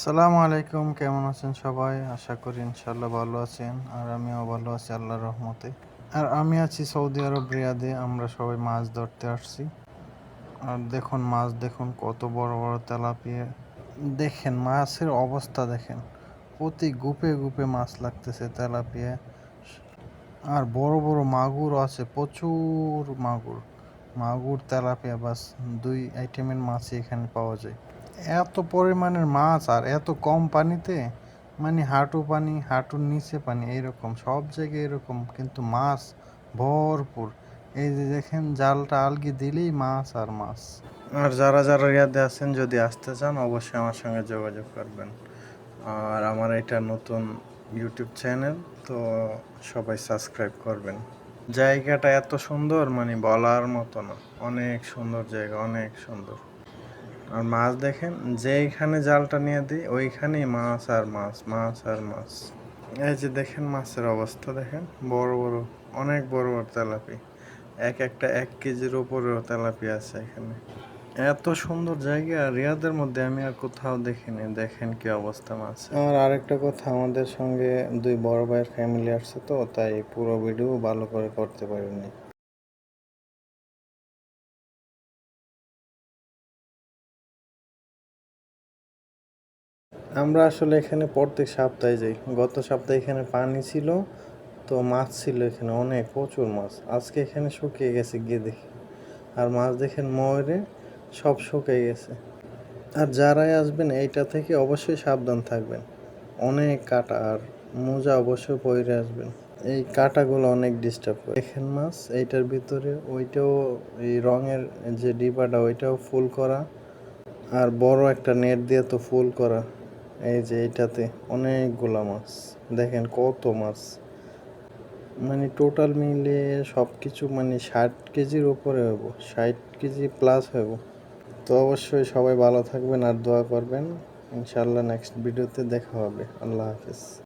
আসসালামু আলাইকুম, কেমন আছেন সবাই? আশা করি ইনশাল্লাহ ভালো আছেন। আর আমিও ভালো আছি আল্লাহর রহমতে। আর আমি আছি সৌদি আরব রিয়াদে। আমরা সবাই মাছ ধরতে আসছি। আর দেখুন মাছ, দেখুন কত বড় বড় তেলাপিয়া। দেখেন মাছের অবস্থা দেখেন, প্রতি গুপে গুপে মাছ লাগতেছে তেলাপিয়া। আর বড় বড় মাগুর আছে, প্রচুর মাগুর। মাগুর তেলাপিয়া বাস দুই আইটেমের মাছই এখানে পাওয়া যায়। এত পরিমাণের মাছ আর এত কম পানিতে, মানে হাঁটু পানি, হাঁটুর নিচে পানি, এইরকম সব জায়গায় এরকম, কিন্তু মাছ ভরপুর। এই যে দেখেন জালটা আলগি দিলেই মাছ আর মাছ। আর যারা যারা রিয়াদে আছেন, যদি আসতে চান অবশ্যই আমার সঙ্গে যোগাযোগ করবেন। আর আমার এটা নতুন ইউটিউব চ্যানেল, তো সবাই সাবস্ক্রাইব করবেন। জায়গাটা এত সুন্দর, মানে বলার মতো না। অনেক সুন্দর জায়গা, অনেক সুন্দর। আর মাছ দেখেন, যেইখানে জালটা নিয়ে দিই ওইখানেই মাছ আর মাছ, মাছ আর মাছ। এই যে দেখেন মাছের অবস্থা দেখেন, বড় বড়, অনেক বড় বড় তেলাপি। এক একটা 1 কেজির উপরেও তেলাপি আছে এখানে। এত সুন্দর জায়গা রিয়াদের মধ্যে আমি আর কোথাও দেখিনি। দেখেন কি অবস্থা মাছ। আর আরেকটা কথা, আমাদের সঙ্গে দুই বড় ভাইয়ের ফ্যামিলি আসছে, তো তাই পুরো ভিডিও ভালো করে করতে পারিনি। আমরা আসলে এখানে প্রত্যেক সপ্তাহে যাই। গত সপ্তাহে এখানে পানি ছিল, তো মাছ ছিল এখানে অনেক, প্রচুর মাছ। আজকে এখানে শুকিয়ে গেছে গিয়ে দেখি। আর মাছ দেখেন ময়ূরে সব শুকিয়ে গেছে। আর যারাই আসবেন এইটা থেকে অবশ্যই সাবধান থাকবেন, অনেক কাঁটা। আর মোজা অবশ্যই পরে আসবেন, এই কাঁটাগুলো অনেক ডিস্টার্ব করে। দেখেন মাছ এইটার ভিতরে, ওইটাও এই রঙের যে ডিবাটা ওইটাও ফুল করা। আর বড় একটা নেট দিয়ে তো ফুল করা। এই যে এইটাতে অনেকগুলা মাছ, দেখেন কত মাছ। মানে টোটাল মিলে সব কিছু মানে 60 কেজির উপরে হইব, 60 কেজি প্লাস হইব। তো অবশ্যই সবাই ভালো থাকবেন আর দোয়া করবেন। ইনশাল্লাহ নেক্সট ভিডিওতে দেখা হবে। আল্লাহ হাফিজ।